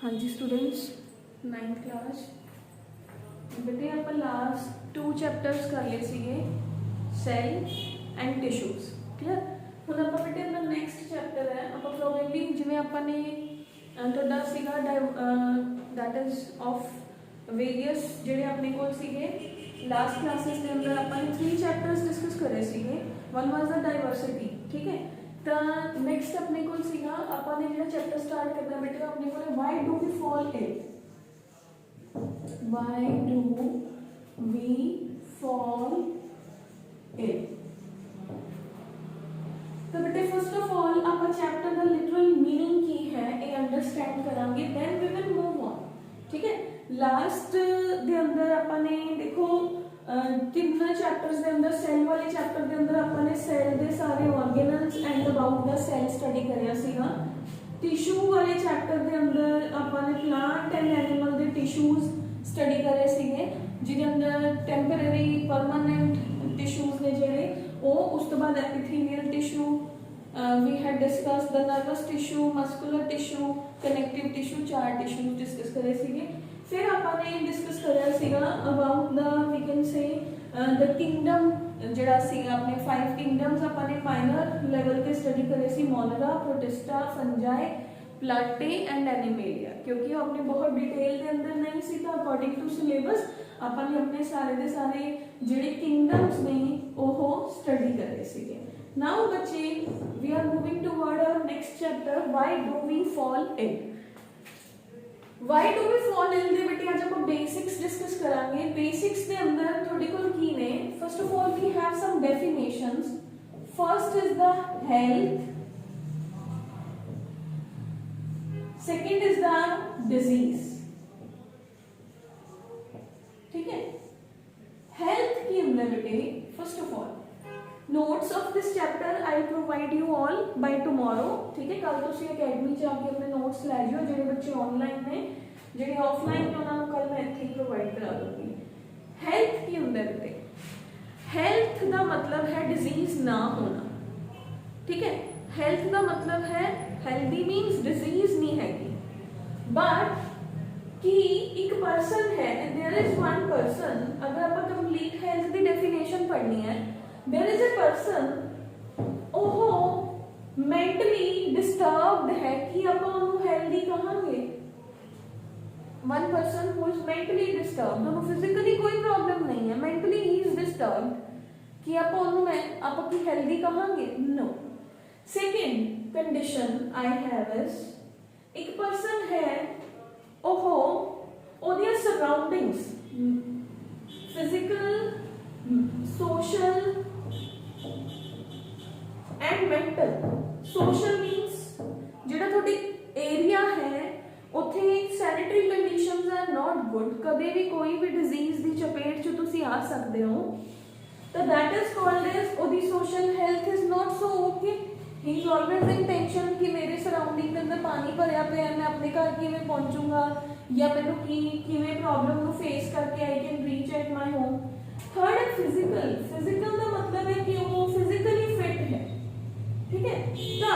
हाँ जी students, 9th class बेटे आप लास्ट 2 चैप्टर्स कर लिए सीगे सैल एंड टिश्यूज़ क्लियर। ਹੁਣ ਆਪਾਂ ਬੇਟੇ ਆਪਣਾ ਨੈਕਸਟ ਚੈਪਟਰ ਹੈ ਆਪਾਂ ਪ੍ਰੋਬੇਬਲੀ ਜਿਵੇਂ ਆਪਾਂ ਨੇ ਤੁਹਾਡਾ ਸੀਗਾ ਦੈਟ ਇਜ਼ ਆਫ ਵੇਰੀਅਸ ਜਿਹੜੇ ਆਪਣੇ ਕੋਲ ਸੀਗੇ ਲਾਸਟ ਕਲਾਸਿਸ ਦੇ ਅੰਦਰ ਆਪਾਂ ਨੇ 3 ਚੈਪਟਰਸ ਡਿਸਕਸ ਕਰੇ ਸੀਗੇ। ਵਨ ਵਾਜ਼ ਦ ਡਾਈਵਰਸਿਟੀ, ਠੀਕ ਹੈ। ਤਾਂ ਨੈਕਸਟ ਆਪਣੇ ਕੋਲ ਸੀਗਾ ਆਪਾਂ ਨੇ ਜਿਹੜਾ ਚੈਪਟਰ ਸਟਾਰਟ ਕਰਨਾ ਬੇਟੇ ਆਪਣੇ ਕੋਲ why do we fall ill, why do we fall ill. तो बेटे फर्स्ट ऑफ ऑल ਆਪਾਂ ਚੈਪਟਰ ਦਾ ਲਿਟਰਲ मीनिंग ਕੀ ਹੈ ਇਹ ਅੰਡਰਸਟੈਂਡ ਕਰਾਂਗੇ, then we will move on, ਠੀਕ ਹੈ। ਲਾਸਟ ਦੇ ਅੰਦਰ ਆਪਾਂ ਨੇ ਦੇਖੋ ਤਿੰਨ ਚੈਪਟਰਸ ਦੇ ਅੰਦਰ ਸੈਲ ਵਾਲੇ ਚੈਪਟਰ ਦੇ ਅੰਦਰ ਆਪਾਂ ਨੇ ਸੈਲ ਦੇ ਸਾਰੇ ਆਰਗੇਨਲਸ ਐਂਡ ਅਬਾਊਟ ਦਾ ਸੈਲ ਸਟੱਡੀ ਕਰਿਆ ਸੀਗਾ। ਟਿਸ਼ੂ ਵਾਲੇ ਚੈਪਟਰ ਦੇ ਅੰਦਰ ਆਪਾਂ ਨੇ ਪਲਾਂਟ ਐਂਡ ਐਨੀਮਲ ਦੇ ਟਿਸ਼ੂਜ਼ ਸਟੱਡੀ ਕਰੇ ਸੀਗੇ, ਜਿਹਦੇ ਅੰਦਰ ਟੈਂਪਰੇਰੀ ਪਰਮਾਨੈਂਟ ਟਿਸ਼ੂਜ਼ ਨੇ ਜਿਹੜੇ ਉਹ। ਉਸ ਤੋਂ ਬਾਅਦ ਐਪੀਥੀਲੀਅਲ tissue we had discussed the nervous tissue, muscular tissue, connective tissue, 4 tissues discuss करे सीगे। फिर ਆਪਾਂ ने discuss करिया सीगा about the we can say the kingdom ਜਿਹੜਾ ਸੀਗਾ ਆਪਣੇ 5 kingdoms ਆਪਾਂ ਨੇ minor level ਤੇ study ਕਰੇ ਸੀ, ਮੋਨਰਾ, ਪ੍ਰੋਟਿਸਟਾ, ਫੰਜਾਈ, प्लाटे एंड एनिमेलिया, क्योंकि वो अपने बहुत डिटेल के अंदर नहीं सी था अकॉर्डिंग टू सिलेबस अपन अपने सारे दे सारे जेडे किंगडम्स ने वो स्टडी करे सीगे। नाउ बच्चे we are moving toward our next chapter why do we fall ill. Why do we fall ill दे बेटे आज ਆਪਾਂ बेसिक्स डिस्कस करांगे। बेसिक्स ਦੇ ਅੰਦਰ ਤੁਹਾਡੇ ਕੋਲ ਕੀ ਨੇ? First of all we have some definitions. First is the health, second is the disease, ठीक है। हेल्थ की अंदर बेटे first of all notes of this chapter I provide you all by tomorrow, ठीक है। कल तुसी अकेडमी च आके अपने नोट्स लै जियो, जेडे बच्चे ऑनलाइन ने, जेडे ऑफलाइन ने उन्हां नूं कल मैं इत्थे प्रोवाइड करा दूंगी। हेल्थ की अंदर बेटे हेल्थ का मतलब है डिजीज ना होना, ठीक है। हेल्थ का मतलब है हेल्दी मीन्स डिजीज नहीं हैगी, बट कि एक पर्सन है, देयर इज वन पर्सन। अगर आप कंप्लीट हेल्थ की डेफिनेशन पढ़नी है, देयर इज अ पर्सन ओहो मेंटली डिस्टर्ब्ड है कि आप उन्होंने हेल्दी कहांगे। One person who is mentally disturbed, उन्होंने फिजिकली कोई प्रॉब्लम नहीं है, मेंटली ही इज डिस्टर्ब्ड कि आप उन्होंने आप की हेल्दी कहांगे, no. Second condition I have is एक पर्सन है ओहो ओदिया surroundings physical, social and mental. Social means जेड़ा थोड़ी एरिया है उत्थे sanitary conditions are not good, कदे भी कोई भी डिजीज दी चपेट च तुसी आ सकते हो, तो दैट इज कॉल्ड एज ओदी social health is not so okay. He is always in tension कि मेरे सराउंडिंग के अंदर पानी भरया पे है, मैं अपने घर किवें पहुंचूंगा या मैनू किवें प्रॉब्लम नू फेस करके I can reach at my home. Third है फिजिकल। फिजिकल का मतलब है कि वो फिजिकली फिट है, ठीक है। तो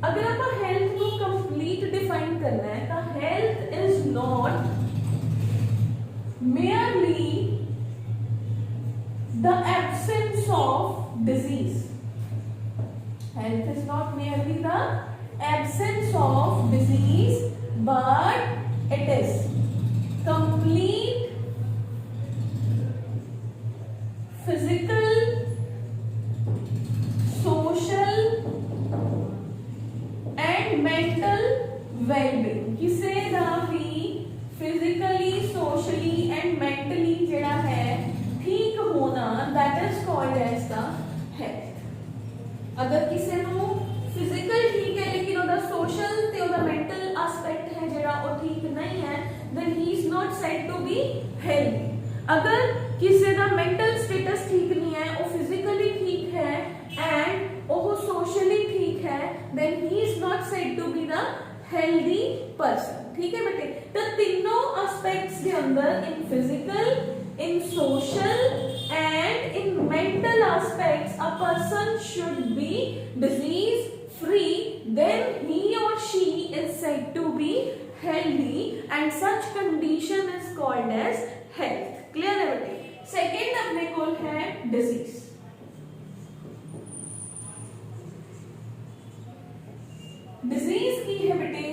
अगर आप हेल्थ को कंप्लीट डिफाइन करना है तो health is not merely the absence of disease. Health is not merely the absence of disease, but it is complete physical, social and mental well-being। किसे दा भी physically, socially and mentally जेड़ा है ठीक होना, that is called as the health। अगर किसी को फिजिकल ठीक है लेकिन ओदा सोशल ते ओदा मेंटल एस्पेक्ट है जेड़ा ओ ठीक नहीं है, then he is not said to be healthy. अगर किसी दा मेंटल स्टेटस ठीक नहीं है, ओ फिजिकली ठीक है एंड ओ सोशली ठीक है, then he is not said to be the healthy person, ठीक है बेटे। तो तीनों एस्पेक्ट्स के अंदर in physical, in social and in mental aspects a person should be disease free, then he or she is said to be healthy and such condition is called as health. Clear है बेटे? Second अपने को है disease. Disease की है बेटे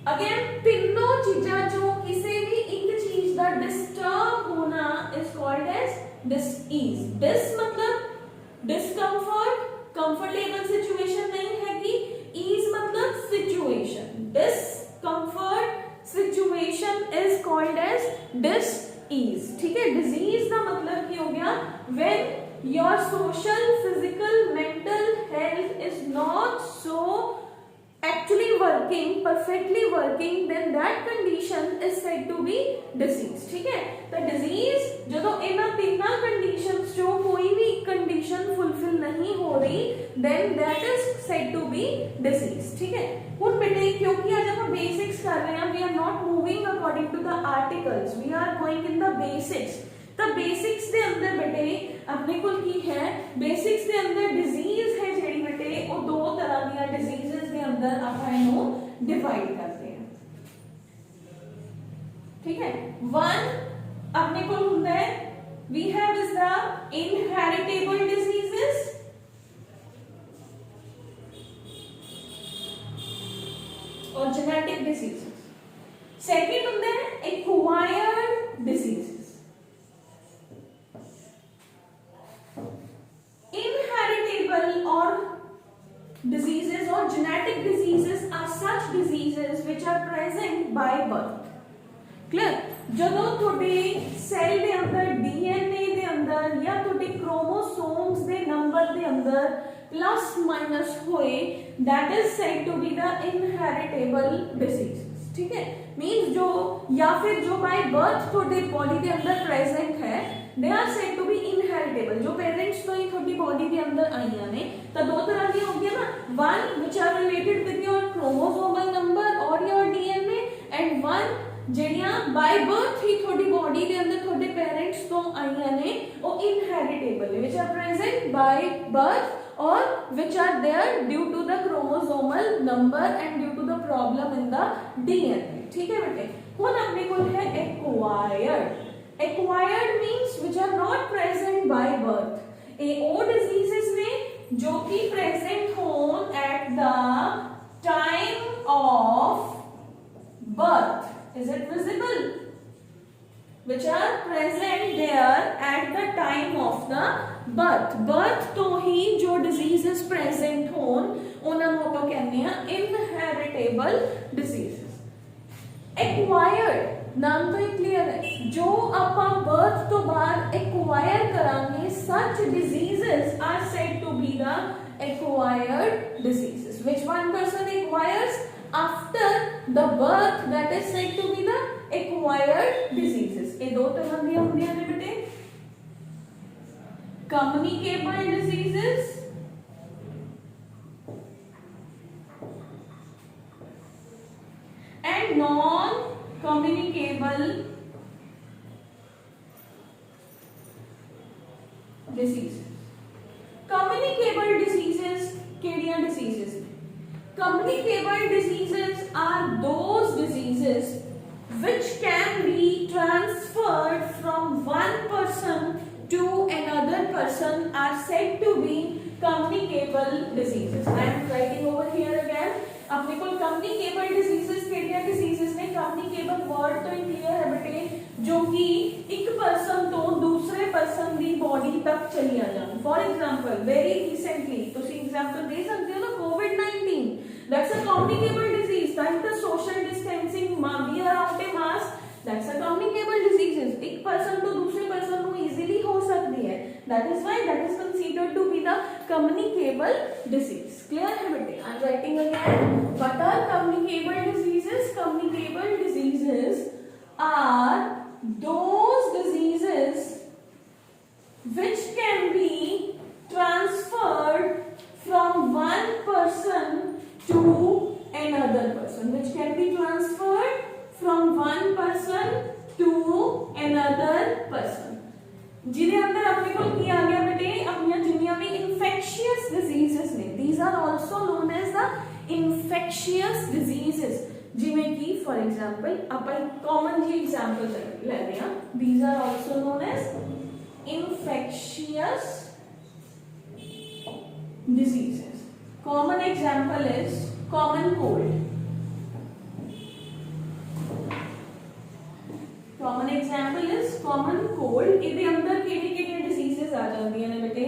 again तीनों चीजा जो किसी भी एक चीज का डिस्टर्ब होना is called as disease. Dis मतलब डिस्कम्फर्ट, कंफर्टेबल सिचुएशन नहीं है कि ईज मतलब situation. Discomfort situation is called as disease. ठीक है. डिजीज का मतलब क्या हो गया? When your social, physical, mental health is not so actually working, perfectly working, then that condition is said to be disease. ठीक है. तो disease जो इन्हां तीनों conditions जो कोई भी condition fulfill नहीं हो रही, then that is said to be disease. ठीक है. हुन बेटे क्योंकि आज हम basics कर रहे हैं, we are not moving according to the articles, we are going in the basics. तो basics ਦੇ अंदर बेटे अपने को की है, basics ਦੇ अंदर disease है ਜਿਹੜੀ बेटे वो दो तरह ਦੀਆਂ diseases ਦੇ अंदर ਆਪਾਂ ਇਹਨੂੰ divide करते हैं. ठीक है. one अपने को ਹੁੰਦਾ है we have is the inheritable diseases और genetic diseases. second ਹੁੰਦਾ है acquired diseases. Inheritable or diseases or genetic diseases are such diseases which are present by birth. Clear? ਜਦੋਂ ਤੁਹਾਡੇ ਸੈੱਲ ਦੇ ਅੰਦਰ DNA ਦੇ ਅੰਦਰ ਜਾਂ ਤੁਹਾਡੇ ਕ੍ਰੋਮੋਸੋਮਸ ਦੇ ਨੰਬਰ ਦੇ ਅੰਦਰ प्लस माइनस होए that is said to be the inheritable diseases. ठीक है. मीन्स जो या फिर जो बाय बर्थ ਤੁਹਾਡੇ बॉडी ਦੇ ਅੰਦਰ प्रेजेंट है they are said to be inheritable. जो पेरेंट्स ਤੋਂ ਹੀ ਤੁਹਾਡੀ बॉडी ਦੇ ਅੰਦਰ ਆਈਆਂ ਨੇ ਤਾਂ ਦੋ ਤਰ੍ਹਾਂ ਦੀਆਂ ਹੋ ਗਈਆਂ ਨਾ. one which are related with your chromosomal number or your DNA and one ਜਿਹੜੀਆਂ ਬਾय ਬਰਥ ਹੀ ਤੁਹਾਡੀ बॉडी ਦੇ ਅੰਦਰ ਤੁਹਾਡੇ पेरेंट्स ਤੋਂ ਆਈਆਂ ਨੇ ਉਹ inheritable ਨੇ which are present by birth or which are there due to the chromosomal number and due to the problem in the DNA. ठीक है बेटे. ਹੁਣ अपने को है acquired. Acquired means which are not present by birth. ये वो diseases ने जो कि present हों at the time of birth. Is it visible? Which are present there at the time of the birth. Birth तो ही जो diseases present हों उन्हें हम apa कहने हैं inheritable diseases. Acquired नाम तो ही क्लियर है. जो आपा बर्थ तो बाद एक्वायर करांगे such diseases are said to be the acquired diseases. Which one person acquires after the birth that is said to be the acquired diseases. ये दो तरह ਦੀਆਂ ਹੁੰਦੀਆਂ ਨੇ बेटे. Communicable diseases and non-communicable diseases. Communicable diseases केड़ियां diseases ने? Communicable diseases are those diseases which can be transferred from one person to another person are said to be communicable diseases. I am writing over here again. अपने को communicable diseases केड़ियां diseases ने? communicable word तो clear है बेटे जो कि एक person तो दूसरे person दी body तक चली आ जाए. For example, very recently तुसी example दे सकते हो ना COVID-19. That's a communicable disease. That the social distancing, we are out a mask. That's a communicable disease. एक person तो दूसरे person को easily हो सकती है. That is why that is considered to be the communicable disease. Clear है बेटे? I am writing again. What are communicable diseases? Communicable diseases are those diseases which can be transferred from one person to another person. Which can be transferred from one person to another person. जिन्हें अंदर अपने को किया गया बेटे अपनी जिन्नियां भी infectious diseases ने. These are also known as the infectious diseases. जिमें की फॉर एग्जाम्पल अपन कॉमन जी एग्जाम्पल लेने हैं, these are also known as infectious diseases. Common example is common cold. Common example is common cold. ਇਹਦੇ ਅੰਦਰ ਕਿਹੜੀ-ਕਿਹੜੀਆਂ diseases ਆ ਜਾਂਦੀਆਂ ਨੇ ਬੇਟੇ?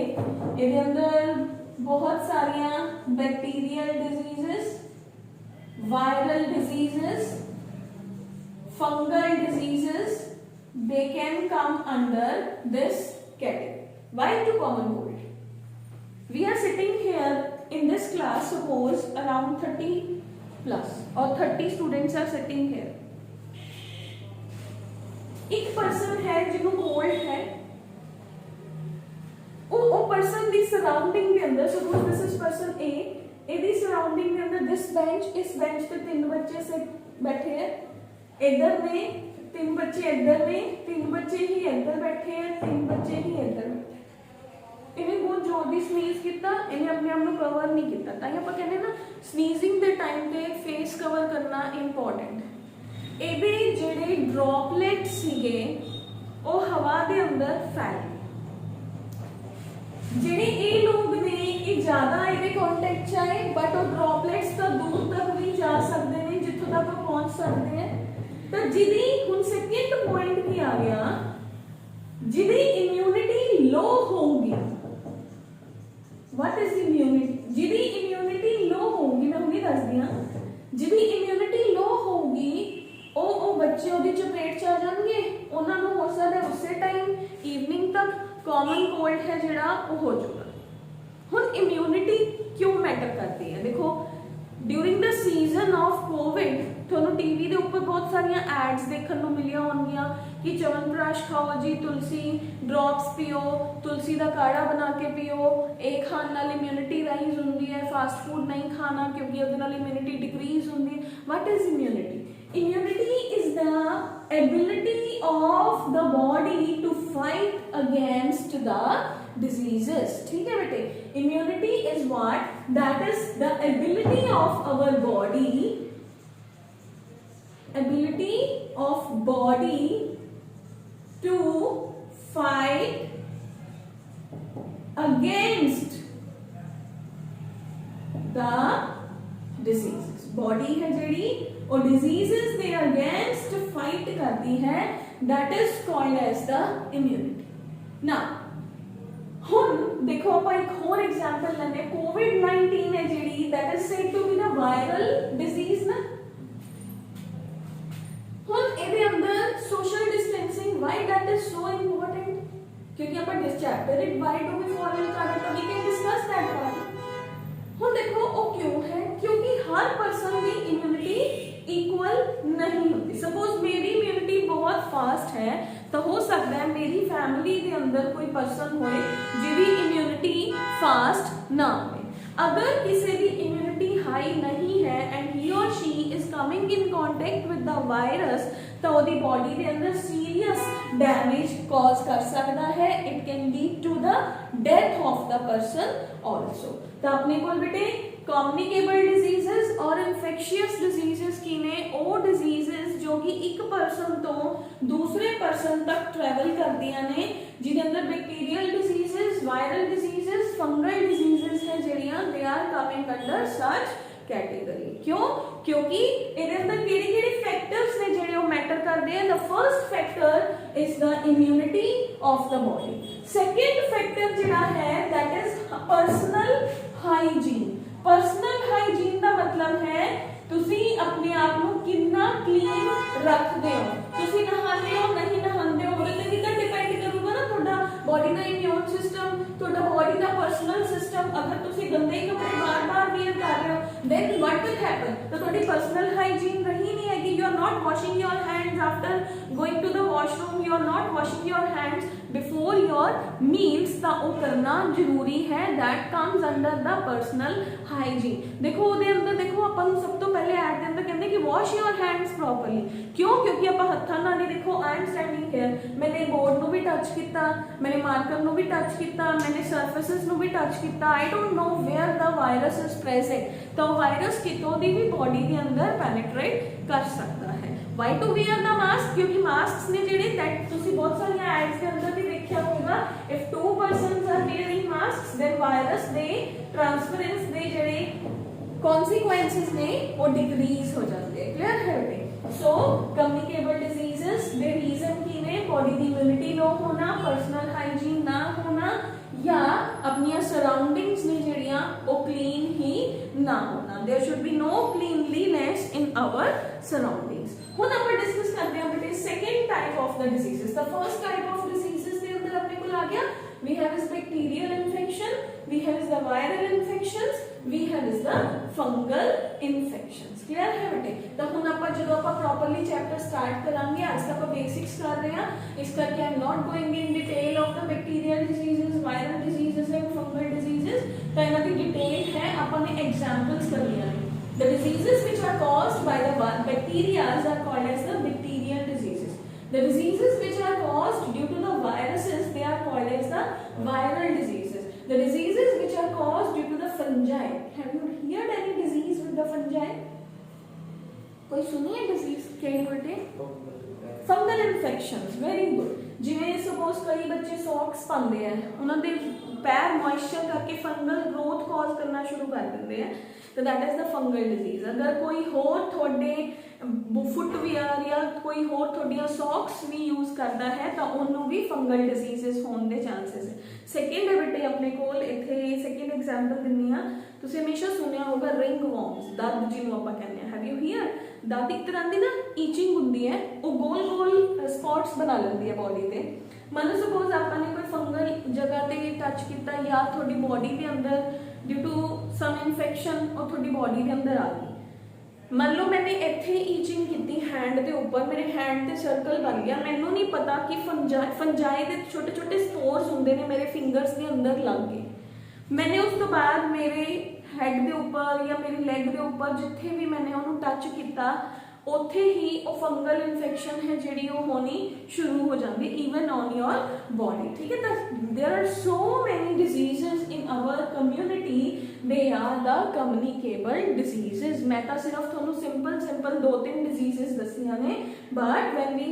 ਇਹਦੇ ਅੰਦਰ बहुत सारियां bacterial diseases, viral diseases, fungal diseases, they can come under this category. Why to common cold? We are sitting here in this class, suppose around 30 plus or 30 students are sitting here. एक person है जिन्हों cold है, वो person the surrounding के अंदर, suppose this is person ए, एदी surrounding के अंदर दिस बेंच, इस बेंच पे 3 बच्चे से बैठे हैं, इधर में 3 बच्चे, इधर में 3 बच्चे ही इधर बैठे हैं, 3 बच्चे ही इधर बैठे। इन्हें बहुत जोर दी स्नीज किया, इन्हें अपने आप को कवर नहीं किया, ताकि आप कहने ना स्नीजिंग के टाइम पे फेस कवर करना इंपॉर्टेंट है। ਇਹਦੇ ਜਿਹੜੇ ਡ੍ਰੌਪਲੇਟਸ ਸੀਗੇ ਉਹ ਹਵਾ ਦੇ ਅੰਦਰ ਫੈਲ ਗਏ। ਜਿਹੜੇ ਇਹ ਲੋਕ ਨੇ ਇਹ ਜ਼ਿਆਦਾ ਇਹਦੇ ਕੰਟੈਕਟ ਚ ਆਏ, ਬਟ ਉਹ ਡ੍ਰੌਪਲੇਟਸ ਤਾਂ ਦੂਰ ਤੱਕ ਵੀ ਜਾ ਸਕਦੇ ਨੇ ਜਿੱਥੋਂ ਤੱਕ ਉਹ ਪਹੁੰਚ ਸਕਦੇ ਹੈ। ਤਾਂ ਜਿਹਦੀ ਹੁਣ ਸੈਕੰਡ ਪੁਆਇੰਟ ਕੀ ਆ ਗਿਆ, ਜਿਹਦੀ ਇਮਿਊਨਿਟੀ ਲੋ ਹੋਊਗੀ, what is immunity? ਜਿਹਦੀ ਇਮਿਊਨਿਟੀ ਲੋ ਹੋਊਗੀ, ਮੈਂ ਹੁਣੇ ਦੱਸਦੀ ਹਾਂ, ਜਿਹਦੀ ਇਮਿਊਨਿਟੀ ਲੋ ਹੋਊਗੀ ਉਹ ਬੱਚੇ ਉਹਦੀ ਚਪੇਟ ਚ ਆ ਜਾਣਗੇ, ਉਹਨਾਂ ਨੂੰ ਹੋ ਸਕਦਾ ਉਸੇ ਟਾਈਮ ਈਵਨਿੰਗ ਤੱਕ ਕਾਮਨ ਕੋਲਡ ਹੈ ਜਿਹੜਾ ਉਹ ਹੋ ਜਾਊਗਾ। ਹੁਣ ਇਮਿਊਨਿਟੀ ਕਿਉਂ ਮੈਟਰ ਕਰਦੀ ਹੈ? ਦੇਖੋ ਡਿਊਰਿੰਗ ਦ ਸੀਜ਼ਨ ਆਫ ਕੋਵਿਡ ਤੁਹਾਨੂੰ ਟੀਵੀ ਦੇ ਉੱਪਰ ਬਹੁਤ ਸਾਰੀਆਂ ਐਡਸ ਦੇਖਣ ਨੂੰ ਮਿਲੀਆਂ ਹੋਣਗੀਆਂ ਕਿ ਚਵਨਪ੍ਰਾਸ਼ ਖਾਓ ਜੀ, ਤੁਲਸੀ ਡ੍ਰੌਪਸ ਪੀਓ, ਤੁਲਸੀ ਦਾ ਕਾੜਾ ਬਣਾ ਕੇ ਪੀਓ, ਇਹ ਖਾਣ ਨਾਲ ਇਮਿਊਨਿਟੀ ਰਾਈਜ਼ ਹੁੰਦੀ ਹੈ, ਫਾਸਟ ਫੂਡ ਨਹੀਂ ਖਾਣਾ ਕਿਉਂਕਿ ਉਹਦੇ ਨਾਲ ਇਮਿਊਨਿਟੀ ਡਿਕਰੀਜ਼ ਹੁੰਦੀ ਹੈ। What is immunity? Immunity is the ability of the body to fight against the diseases. ठीक है बेटे? Immunity is what? That is the ability of our body, ability of body to fight against the diseases. Body है जेड़ी और diseases they against fight करती है, that is called as the immunity. Now ਹੁਣ देखो ਆਪਾਂ एक ਹੋਰ एग्जांपल लेने, COVID-19 है जेड़ी that is said to be the viral disease ना। ਹੁਣ ਇਹਦੇ ਅੰਦਰ social distancing, why that is so important? क्योंकि ਆਪਾਂ this chapter it why do we follow it, तो we can discuss that part। ਹੁਣ देखो ਉਹ क्यों है? क्योंकि हर पर्सन की इम्यूनिटी इक्वल नहीं होती। सपोज मेरी इम्यूनिटी बहुत फास्ट है तो हो सकता है मेरी फैमिली के अंदर कोई पर्सन होए जिहदी इम्यूनिटी फास्ट ना हो। अगर किसी की इम्यूनिटी हाई नहीं है एंड ही और she is coming in contact with the virus तो उसकी बॉडी के अंदर सीरियस डैमेज कॉज कर सकता है। It can lead to the death of the person also. तो अपने को बेटे कम्युनिकेबल डिजीजेस और इन्फेक्शियस डिजीजेस की ने वो डिजीजेस जो कि एक पर्सन तो दूसरे पर्सन तक ट्रैवल करदियां ने, जिहदे अंदर bacterial diseases, viral diseases, fungal diseases है जेड़ियां they are coming under such category. क्यों? क्योंकि इहदे अंदर केड़ी-केड़ी फैक्टर्स ने जेड़े वो मैटर करदे हैं। The first factor is the immunity of the body. Second factor जिहड़ा है that is personal hygiene. Personal hygiene का मतलब है तुसी अपने आप को कितना क्लीन रखते हो, तुसी नहाते हो नहीं नहाते हो, ਉਹਦੇ ਤੇ डिपेंड करूगा ना ਤੁਹਾਡਾ बॉडी का इम्यून सिस्टम, ਤੁਹਾਡਾ बॉडी का पर्सनल सिस्टम। अगर तुसी गंदे कपड़े बार-बार वेयर कर रहे हो then what will happen? तो ਤੁਹਾਡੀ पर्सनल हाइजीन रही नहीं है कि you are not washing your hands after going to the washroom, you are not washing your hands before your meals ਤਾਂ ਉਹ ਕਰਨਾ ਜ਼ਰੂਰੀ ਹੈ। That comes under the personal hygiene. देखो ਉਹਦੇ ਅੰਦਰ ਦੇਖੋ ਆਪਾਂ ਨੂੰ ਸਭ ਤੋਂ ਪਹਿਲੇ ਐਡ ਦੇ ਅੰਦਰ ਕਹਿੰਦੇ ਕਿ ਵਾਸ਼ ਯੋਰ ਹੈਂਡਸ ਪ੍ਰੋਪਰਲੀ। ਕਿਉਂ? ਕਿਉਂਕਿ ਆਪਾਂ ਹੱਥਾਂ ਨਾਲ ਹੀ ਦੇਖੋ आई एम स्टैंडिंग हेयर, मैंने बोर्ड ਨੂੰ भी टच ਕੀਤਾ, मैंने मार्कर ਨੂੰ भी टच ਕੀਤਾ, मैंने ਸਰਫੇਸਿਸ ਨੂੰ भी टच ਕੀਤਾ। I don't know where the virus is present, ਤਾਂ ਉਹ ਵਾਇਰਸ ਕਿਤੋਂ ਦੀ ਵੀ ਬੋਡੀ ਦੇ ਅੰਦਰ ਪੈਨੇਟ੍ਰੇਟ कर सकता है। Why to wear the mask? क्योंकि मास्क ने जेडे दैट तुसी बहुत सारी एड्स के अंदर भी देखा होगा, if two persons are wearing mask then virus दे ट्रांसफरेंस दे जेडे कॉन्सिक्वेंसेस ने वो डिक्रीज हो जाते हैं। क्लियर है बेटे? सो कम्युनिकेबल डिजीजेस दे रीजन की ने बॉडी की इम्यूनिटी लो होना, पर्सनल हाइजीन ना होना, या अपनी सराउंडिंग्स ने जड़ियां वो क्लीन ही ना होना। There should be no cleanliness in our surroundings. हुण आपां डिस्कस करते हैं बेटे second type of the diseases. The first type of diseases दे अंदर अपने को आ गया, we have is bacterial infection, we have is the viral infections, we have is the fungal infections. Clear है बेटे? तो हुण आपां जदों आपां प्रॉपर्ली चैप्टर स्टार्ट करांगे, आज तक आपां बेसिक्स कर रहे हैं, इस करके I am not going in detail of the bacterial diseases, viral diseases and fungal diseases. तो इन्हां दी डिटेल है, आपां ने एग्जांपल्स करनियां ने। The diseases which are caused by the bacteria are called as the bacterial diseases. The diseases which are caused due to the viruses, they are called as the viral diseases. The diseases which are caused due to the fungi. Have you heard any disease with the fungi? कोई सुनी है disease क्या बेटे? Fungal infections. Very good. जिवें suppose कई बच्चे socks पाते हैं, उन्होंने पैर मॉइस्चर करके फंगल ग्रोथ कॉज करना शुरू कर देते हैं, तो that is the fungal disease. अगर कोई होर थोड़े फुटवेयर या कोई होर थोड़ियां सॉक्स भी यूज करता है तो उन्होंने भी फंगल डिजीजेस होने के चांसेस है। सेकेंड है बेटे अपने कोल इत्थे सेकेंड एग्जांपल दिन्नी आ, तुसी हमेशा सुनिया होगा रिंग वॉर्म्स, दर्द जिन्हों आपां कहने हैं। Have you here? दर्द एक तरह की ना ईचिंग हुंदी है, वो गोल गोल स्पॉट्स बना लेंदी है बॉडी ते। मान लो सपोज आपने कोई फंगल जगह ते टच किया या थोड़ी बॉडी के अंदर ड्यू टू सम इन्फेक्शन और थोड़ी बॉडी के अंदर आ गई। मान लो मैंने इत्थे ईचिंग की हैंड के ऊपर, मेरे हैंड ते सर्कल बन गया, मैनू नहीं पता कि फंजाई के छोटे छोटे स्पोर्स होंगे ने मेरे फिंगर्स के अंदर लग गए। मैंने उस तो बाद मेरे हैड के ऊपर या मेरी लैग के ऊपर जिथे भी मैंने उन्होंने टच किया उत्थे ही वो फंगल इन्फेक्शन है जिहड़ी वो होनी शुरू हो जाती इवन ऑन योर बॉडी। ठीक है? तो there are so many diseases in our community, they are the communicable diseases. मैं तो सिर्फ थोनू सिंपल 2-3 डिजीजेस दसिया ने, but when we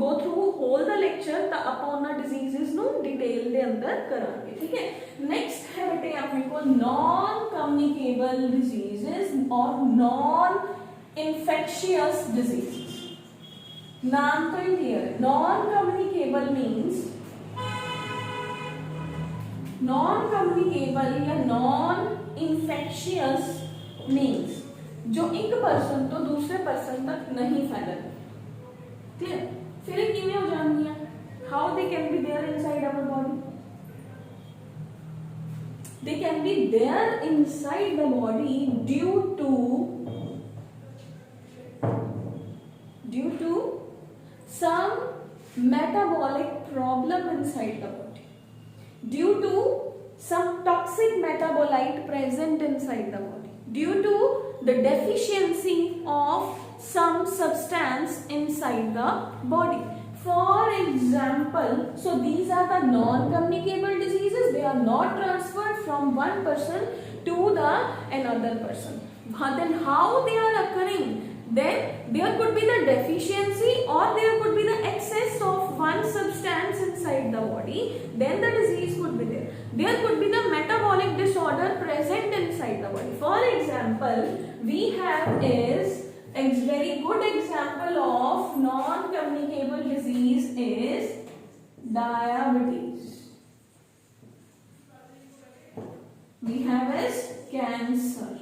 go through whole the lecture तो आप उन्होंने डिजीजेस नू डिटेल के अंदर करांगे। ठीक है? नेक्स्ट है बेटे अपने को नॉन कम्युनिकेबल डिजीजेस और नॉन infectious diseases. नाम तो ही क्लियर है। Non communicable means, non communicable या नॉन इन्फेक्शियस मीन्स जो एक पर्सन तो दूसरे पर्सन तक नहीं फैलते। क्लियर? फिर किवें हो जाएंगी? How they can be there inside our body? They can be there inside the body due to some metabolic problem inside the body, due to some toxic metabolite present inside the body, due to the deficiency of some substance inside the body. For example, so these are the non-communicable diseases. They are not transferred from one person to the another person. Then how they are occurring? Then there could be the deficiency or there could be the excess of one substance inside the body, then the disease could be there. There could be the metabolic disorder present inside the body. For example, we have is a very good example of non-communicable disease is diabetes. We have is cancer.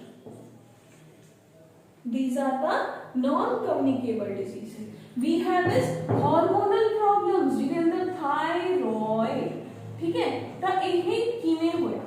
These are the non-communicable diseases. We have is hormonal problems जिहदे अंदर thyroid. ठीक है? तो यह किवें होया?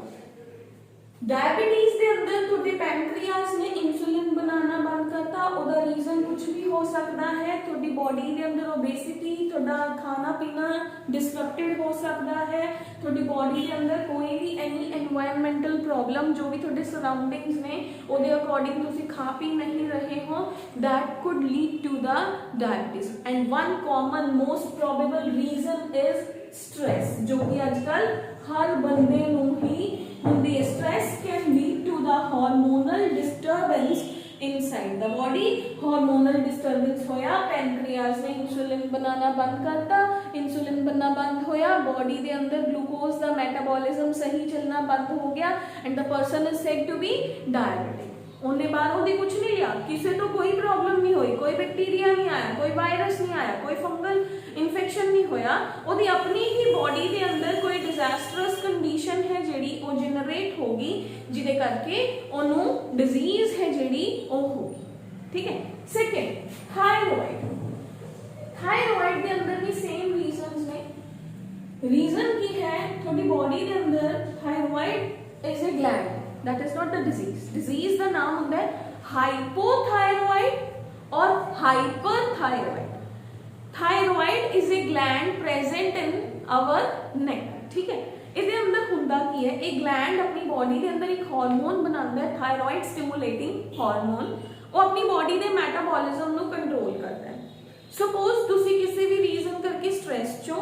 Diabetes के अंदर थोड़े पैनक्रियाज ने इंसुलिन बनाना बंद करता, ਉਹਦਾ रीजन कुछ भी हो सकता है। थोड़ी बॉडी के अंदर ओबेसिटी, थोड़ा खाना पीना डिसरप्टेड हो सकता है, थोड़ी बॉडी के अंदर कोई भी एनी एनवायरमेंटल प्रॉब्लम जो भी थोड़े सराउंडिंग्स ने ਉਹਦੇ अकॉर्डिंग ਤੁਸੀਂ खा पी नहीं रहे हो, that could lead to the diabetes. And one common most probable reason is stress, जो कि आजकल हर बंदे ਨੂੰ ही ਹੁੰਦੀ ਹੈ। Stress can lead to the hormonal disturbance inside the body. Hormonal disturbance होया, पैनक्रियाज ने इंसुलिन बनाना बंद करता, इंसुलिन बनना बंद होया, बॉडी के अंदर ग्लूकोज का मेटाबॉलिज्म सही चलना बंद हो गया and the person is said to be diabetic. उन्हें बाहरों की कुछ नहीं लिया, किसी तो कोई प्रॉब्लम नहीं हुई, कोई बैक्टीरिया नहीं आया, कोई वायरस नहीं आया, कोई फंगल इन्फेक्शन नहीं होया, ओदी अपनी ही बॉडी के अंदर कोई डिजास्टरस कंडीशन है जिहड़ी वो जनरेट होगी, जिहदे करके ओनू डिजीज है जिहड़ी वो होगी। ठीक है। Second, thyroid. थायराइड के अंदर भी सेम रीजंस ने। रीजन की है थोड़ी बॉडी के अंदर thyroid is a gland, that is not the disease। disease का नाम होता है हाइपोथायरॉइड और hyperthyroid. Thyroid is a gland present in our neck. ठीक है। इसके अंदर हुंदा की है, एक ग्लैंड अपनी बॉडी के अंदर एक हार्मोन बनाता है, थायरॉइड स्टिमुलेटिंग हार्मोन। वो अपनी बॉडी के मेटाबॉलिज्म ਨੂੰ कंट्रोल करता है। सपोज तुसी किसी भी रीजन करके स्ट्रेस चो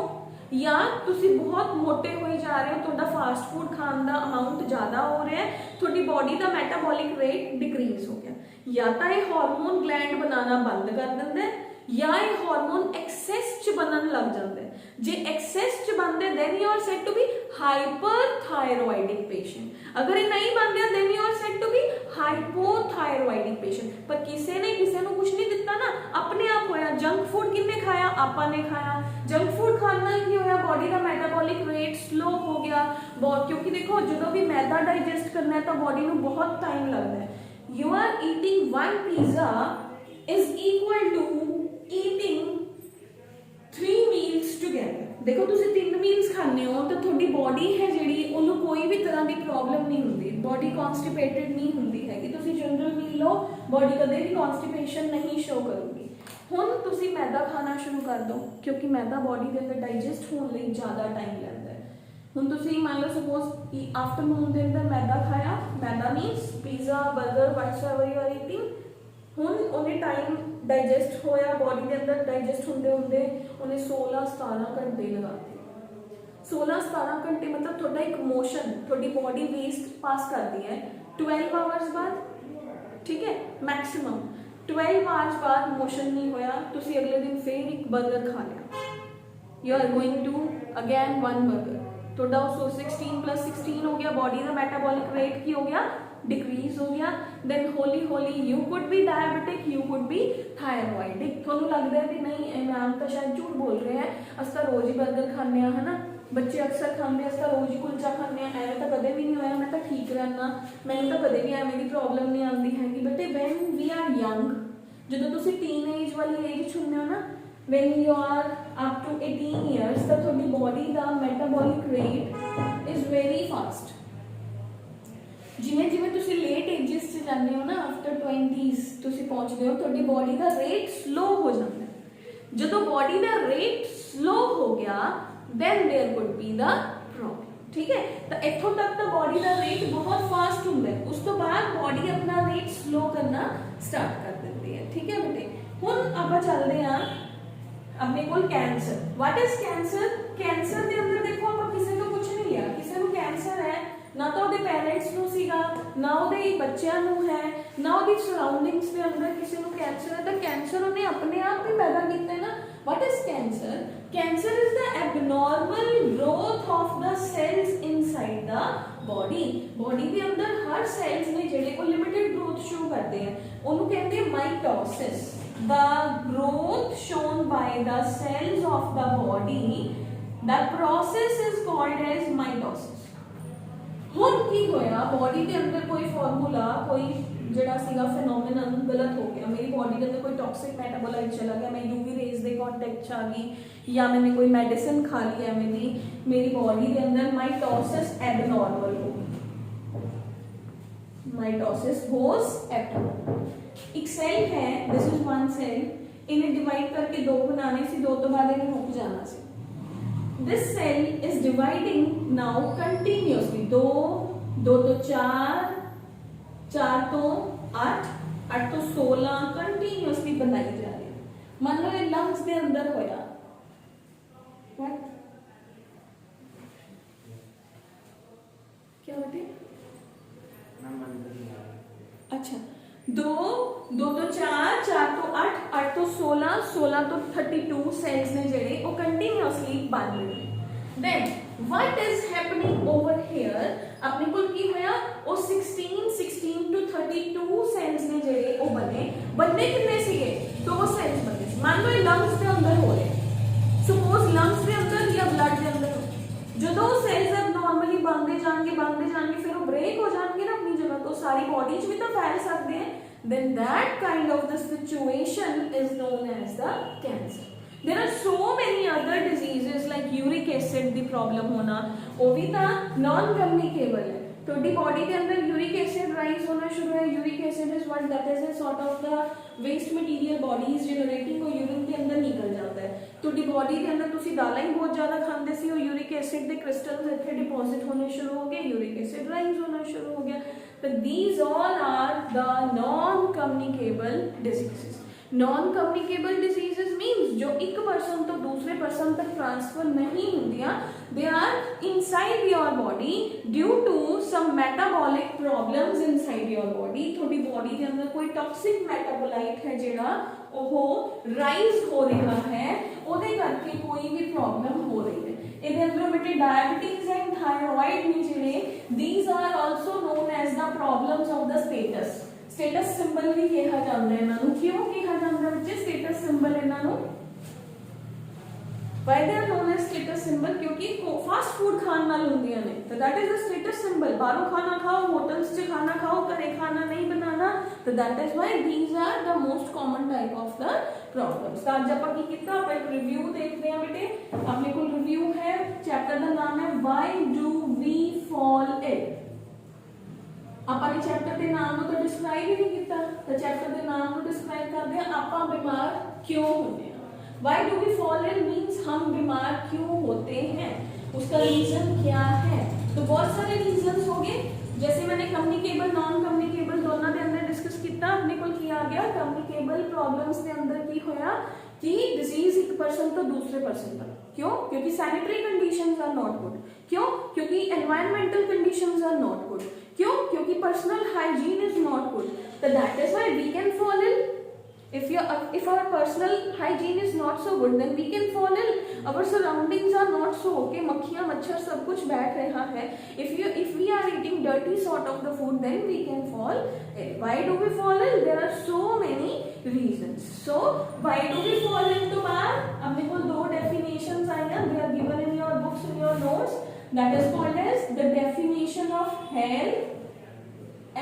या तुसी बहुत मोटे होए जा रहे हो, थोड़ा फास्ट फूड खाने का अमाउंट ज़्यादा हो रहा है, थोड़ी बॉडी का मेटाबॉलिक रेट डिक्रीज हो गया, या तो ये हार्मोन ग्लैंड बनाना बंद कर देता है या ये हार्मोन एक्सेस च बनन लग जाता है। जे एक्सेस च बनते then you are said to be hyperthyroidic patient. अगर ये नहीं बनते then you are said to be hypothyroidic patient. पर किसी ने किसी को कुछ नहीं दिता ना, अपने आप होया। जंक फूड किन्ने खाया? आपा ने खाया। जंक फूड खाना की होया, बॉडी का मेटाबॉलिक रेट स्लो हो गया, क्योंकि देखो जो भी मैदा डाइजेस्ट करना है तो बॉडी में बहुत टाइम लगता है। You are eating one pizza is equal to eating 3 meals together. देखो तुसी 3 मील्स खाने हो तो थोड़ी बॉडी है जिहड़ी उन्होंने कोई भी तरह की प्रॉब्लम नहीं होती, बॉडी कॉन्स्टिपेटेड नहीं होती है कि तुसी जनरल मील लो, बॉडी कदे भी कॉन्स्टिपेशन नहीं शो करूगी। हुण तुसी मैदा खाना शुरू कर दो, क्योंकि मैदा बॉडी के अंदर डाइजेस्ट होने लई ज़्यादा टाइम लगता है। हुण तुसी मान लो सपोज आफ्टरनून के अंदर मैदा खाया, मैदा means pizza burger whatsoever you are eating. हुण उन्हें टाइम डाइजेस्ट होया, बॉडी के अंदर डाइजेस्ट होंदे होंदे उन्हें 16-17 घंटे लगाते। 16-17 घंटे मतलब थोड़ा एक मोशन थोड़ी बॉडी वेस्ट पास करती है 12 आवर्स बाद। ठीक है, मैक्सिमम 12 आवर्स बाद मोशन नहीं होया, तुसी अगले दिन फिर एक बर्गर खा लिया, you are going to again 1 burger, थोड़ा 16 + 16 हो गया, बॉडी का मेटाबॉलिक रेट की हो गया डिक्रीज हो गया। देन होली होली you could be diabetic, you could be thyroidic. थोड़ा लगता है कि नहीं मैम तो शायद झूठ बोल रहे हैं, अस तो रोज ही बर्गर खाने है ना, बच्चे अक्सर खाते हैं, अस तो रोज ही कुलचा खाने, एवं तो कदे भी नहीं होया, मैं तो ठीक रहना, मैंने तो कदे भी एवं की प्रॉब्लम नहीं आती हैगी। But when we are young, जो तुम टीन एज वाली एज छुने हो ना, when you are up to 18 years तो थोड़ी बॉडी का metabolic rate is very fast. जिमें जिमें तुसी लेट एजेस से जाते हो ना, आफ्टर 20s तुसी पहुंचते हो, थोड़ी बॉडी का रेट स्लो हो जाता है। जो बॉडी का रेट स्लो हो गया then there could be the problem. ठीक है, तो इथों तक तो बॉडी का रेट बहुत फास्ट होता है, उस तो बाद बॉडी अपना रेट स्लो करना स्टार्ट कर देती है। ठीक है बेटे, हुण आपां चलदे हां अपने को cancer. What is cancer? Cancer के अंदर देखो आप किसी को कुछ नहीं लिया, किसी को कैंसर है ना तो ਉਹਦੇ पेरेंट्स ਨੂੰ ਸੀਗਾ, ਨਾ ਉਹਦੇ ਬੱਚਿਆਂ ਨੂੰ ਹੈ, ਨਾ ਉਹਦੀ ਸਰਾਊਂਡਿੰਗਸ ਦੇ ਅੰਦਰ ਕਿਸੇ ਨੂੰ ਕੈਂਸਰ ਹੈ। ਤਾਂ ਕੈਂਸਰ ਉਹਨੇ ਆਪਣੇ ਆਪ ਹੀ ਪੈਦਾ ਕੀਤਾ ਹੈ ਨਾ। What is cancer? Cancer is the abnormal growth of the cells inside the body. Body के अंदर हर सेल्स ने ਜਿਹੜੇ ਉਹ लिमिटेड ग्रोथ शो करते हैं, ਉਹਨੂੰ ਕਹਿੰਦੇ हैं mitosis. The growth shown by the cells of the body, the process is called as mitosis। ਹੁਣ ਕੀ ਹੋਇਆ, बॉडी के अंदर कोई फार्मूला कोई ਜਿਹੜਾ ਸੀਗਾ फिनोमिनन गलत हो गया, मेरी बॉडी के अंदर कोई टॉक्सिक मेटाबोलाइट चला गया, मैं यूवी रेज के कॉन्टेक्ट आ गई, या मैंने कोई मेडिसिन खा ली है, मेरी बॉडी के अंदर माइटोसिस एबनॉर्मल हो गई। माइटोसिस होस एब्डोमेन। एक सेल है, दिस इज वन सेल, इन्हें डिवाइड करके दो बनाने से, दो तो बाद इन्हें रुक जाना से। This cell is dividing now continuously, दो दो तो चार, चार तो आठ, आठ तो 16 कंटिन्यूअसली बनाई जा रही है। मान लो ये लंग्स के अंदर होया, व्हाट क्या होते? अच्छा, दो दो तो चार, चार तो आठ, आठ तो 16, 16 तो 32 सेल्स ने जेडे वो कंटिन्यूअसली बन रहे हैं। Then what is happening over here, अपने को की होया वो 16 टू 32 सेल्स ने जेडे वो बनने कितने सीगे? दो सेल्स बने। मान लो ये लंग्स के अंदर हो रहे, सपोज लंग्स के अंदर या ब्लड के अंदर, जो दो सेल्स अब नॉर्मली बनते जाएंगे फिर वो ब्रेक हो जाएंगे ना अपनी जगह, तो सारी बॉडी च भी तो फैल सकते हैं। then that kind of the situation is known as the cancer. There are so many other diseases like uric acid the problem होना, वो भी था non communicable है। तो डी बॉडी के अंदर यूरिक एसिड राइज होना शुरू है। Uric acid is what that is a sort of the waste material body is generating, और यूरिन के अंदर निकल जाता है। तो डी बॉडी के अंदर तुसी दालें ही बहुत ज्यादा खांदे सी, और यूरिक एसिड के क्रिस्टल्स इत्थे डिपॉजिट होने शुरू हो गए, यूरिक एसिड राइज होना शुरू हो गया। तो these all are the non-communicable diseases. Non-communicable diseases means जो एक पर्सन तो दूसरे पर्सन तक ट्रांसफर नहीं होंदियां, they are inside your body due to some metabolic problems inside your body। थोड़ी बॉडी के अंदर कोई टॉक्सिक मेटाबोलाइट है जेड़ा ओहो राइज हो रहा है, ਉਹਦੇ ਕਰਕੇ कोई भी प्रॉब्लम हो रही है। ਇਹਦੇ ਅੰਦਰ ਬੇਟੇ डायबिटीज एंड थायराइड ने ਜਿਹੜੇ these are also known as the problems of the status। Status symbol भी ਕਿਹਾ ਜਾਂਦਾ ਹੈ ਇਹਨਾਂ ਨੂੰ। ਕਿਉਂ ਕਿਹਾ ਜਾਂਦਾ ਬੱਚੇ स्टेटस सिंबल ਇਹਨਾਂ ਨੂੰ? why they are known as status symbol? क्योंकि फास्ट फूड खान नाल ਹੁੰਦੀਆਂ ਨੇ, तो that is the status symbol। बाहरों खाना खाओ, होटल्स च खाना खाओ, घरे खाना नहीं बनाना, तो that is why these are the most common type of the problems। तो आज ਆਪਾਂ ਕੀ ਕੀਤਾ, ਆਪਾਂ ਇੱਕ ਰਿਵਿਊ ਦੇਖਦੇ ਹਾਂ ਬੇਟੇ। ਆਪਣੇ ਕੋਲ ਰਿਵਿਊ ਹੈ, ਚੈਪਟਰ ਦਾ ਨਾਮ ਹੈ why do we fall ill। ਆਪਾਂ ਨੇ ਚੈਪਟਰ ਦੇ ਨਾਮ ਨੂੰ ਤਾਂ ਡਿਸਕ੍ਰਾਈਬ ਹੀ ਨਹੀਂ ਕੀਤਾ, ਤਾਂ ਚੈਪਟਰ ਦੇ ਨਾਮ ਨੂੰ ਡਿਸਕ੍ਰਾਈਬ ਕਰਦੇ ਹਾਂ, ਆਪਾਂ ਬਿਮਾਰ ਕਿਉਂ ਹੁੰਦੇ ਹਾਂ। Why do we fall ill means हम बीमार क्यों होते हैं, उसका रीजन क्या है। तो बहुत सारे रीजंस हो गए, जैसे मैंने कम्युनिकेबल नॉन कम्युनिकेबल दोनों के अंदर डिस्कस किया। अपने को किया गया कम्युनिकेबल प्रॉब्लम्स के अंदर की होया कि डिजीज एक पर्सन तो दूसरे पर्सन तक। क्यों? क्योंकि sanitary conditions are not good. क्यों? क्योंकि environmental conditions are not good. क्यों? क्योंकि personal hygiene is not good. तो that is why we can fall ill. If our personal hygiene is not so good, then we can fall ill। Our surroundings are not so okay, मक्खियाँ मच्छर सब कुछ बैठ रहा है। If we are eating dirty sort of the food, then we can fall ill। Why do we fall ill? There are so many reasons। So why do we fall ill? तो बार अपने को दो definitions आई हैं, they are given in your books, in your notes। That is called as the definition of health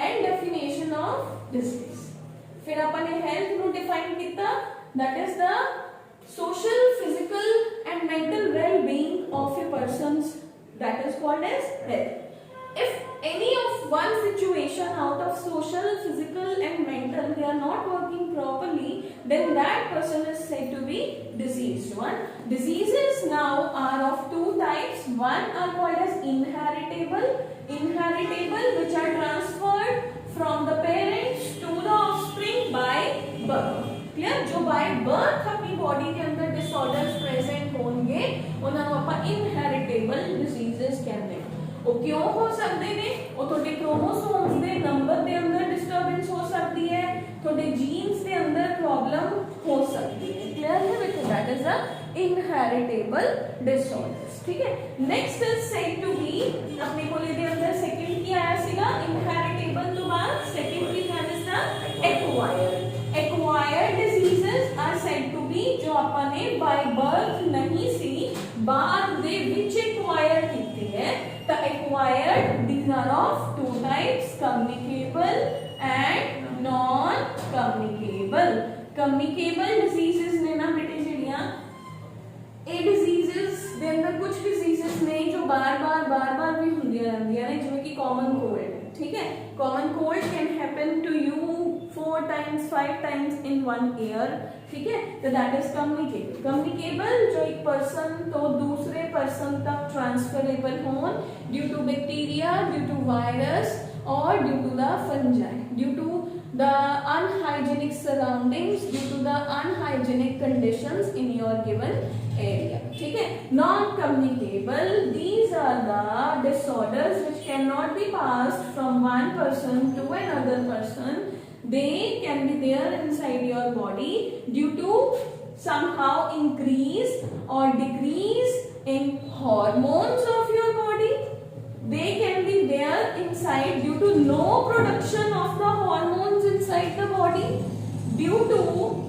and definition of disease। फिर अपन ने health नु define किया, that is the social, physical and mental wellbeing of a persons, that is called as health. If any of one situation out of social, physical and mental they are not working properly, then that person is said to be diseased one। Diseases now are of two types। One are called as inheritable which are transferred from the parents to the offspring by birth। Clear? जो by birth अपनी body के अंदर disorders present होंगे उन्हें आप inheritable diseases कहते हैं। वो क्यों हो सकते हैं? वो थोड़े क्रोमोसोम्स के नंबर के अंदर डिस्टर्बेंस हो सकती है, थोड़े जीन्स के अंदर प्रॉब्लम हो सकती है। क्लियर है बेटा? That is a inheritable disorders. ठीक है, next is said to be, अपने को लेके अंदर सेकंड की आया सीगा इनहेरिटेबल, तो बाद सेकंड की that is the acquired diseases are said to be, जो अपने बाय बर्थ नहीं सी, बाद दे विच एक्वायर कीती है। तो acquired these are of two types, communicable and non communicable. Communicable diseases ने ना बेटे ਜਿਹੜੀਆਂ ਇਹ डिजीजेस ਦੇ ਅੰਦਰ कुछ डिजीजेस ਨੇ जो बार बार भी ਹੁੰਦੀਆਂ ਰਹਿੰਦੀਆਂ ਨੇ, ਜਿਵੇਂ ਕਿ ਕਾਮਨ ਕੋਲਡ। ठीक है, common cold times 5 times in 1 year, ठीक है, तो दैट इज कम्युनिकेबल। कम्युनिकेबल जो एक पर्सन तो दूसरे पर्सन तक ट्रांसफरेबल हो due to bacteria, due to virus और due to the fungi, due to the unhygienic surroundings, due to the unhygienic conditions in your given area, ठीक है। non communicable, these are the disorders which cannot be passed from one person to another person. They can be there inside your body due to somehow increase or decrease in hormones of your body. They can be there inside due to no production of the hormones inside the body, due to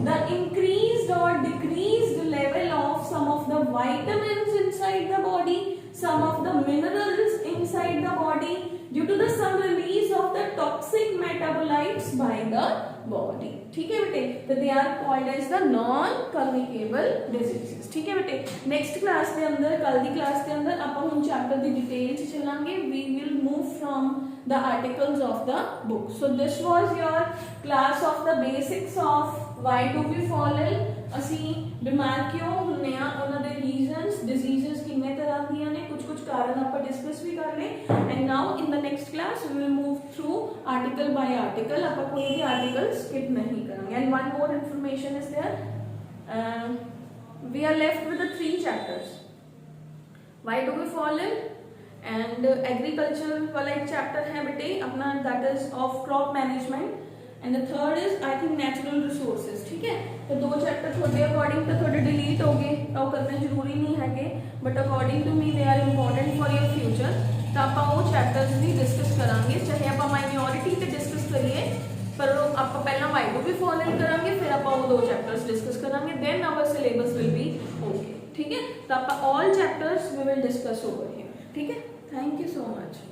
the increased or decreased level of some of the vitamins inside the body, some of the minerals inside the body, due to the some release of the toxic metabolites by the body, ठीक है बेटे। तो they are called as the non-communicable diseases, ठीक है बेटे। Next class ਦੇ ਅੰਦਰ, ਕੱਲ ਦੀ ਕਲਾਸ ਦੇ ਅੰਦਰ ਆਪਾਂ ਹੁਣ ਚੈਪਟਰ ਦੀ ਡਿਟੇਲ ਚ ਚੱਲਾਂਗੇ। we will move from the articles of the book. So this was your class of the basics of why do we fall ill, ਅਸੀਂ ਬਿਮਾਰ ਕਿਉਂ ਹੁੰਨੇ ਆ, ਉਹਨਾਂ ਦੇ ਰੀਜ਼ਨਸ, ਡਿਜ਼ੀਜ਼ਸ ਕਿੰਨੇ ਤਰ੍ਹਾਂ ਦੀਆਂ ਨੇ, ਕੁਝ ਕਾਰਨ ਆਪਾਂ ਡਿਸਕਸ ਵੀ ਕਰ ਲਏ। And now in the next class we will move through article by article, ਆਪਾਂ ਕੋਈ ਵੀ ਆਰਟੀਕਲ ਸਕਿਪ ਨਹੀਂ ਕਰਾਂਗੇ। And one more information is there, we are left with the 3 chapters. Why do we fall ill and agriculture वाला एक chapter है बेटे अपना, that is of crop management, and the third is I think natural resources, ठीक है। तो 2 chapter ਤੁਹਾਡੇ according तो थोड़े डिलीट हो गए, ਉਹ करने ਜ਼ਰੂਰੀ नहीं है, but according to me they are important for your future। तो ਆਪਾਂ ਉਹ ਚੈप्टर्स भी डिस्कस करांगे, चाहे ਆਪਾਂ माइनॉरिटी ਤੇ डिस्कस करिए, पर ਆਪਾਂ ਪਹਿਲਾਂ why do we fall ill ਕਰਾਂਗੇ, ਫਿਰ ਆਪਾਂ ਉਹ 2 चैप्टर्स डिस्कस करांगे, then our syllabus will be okay, ठीक है। तो ਆਪਾਂ all chapters we will discuss over here, ठीक है। Thank you so much.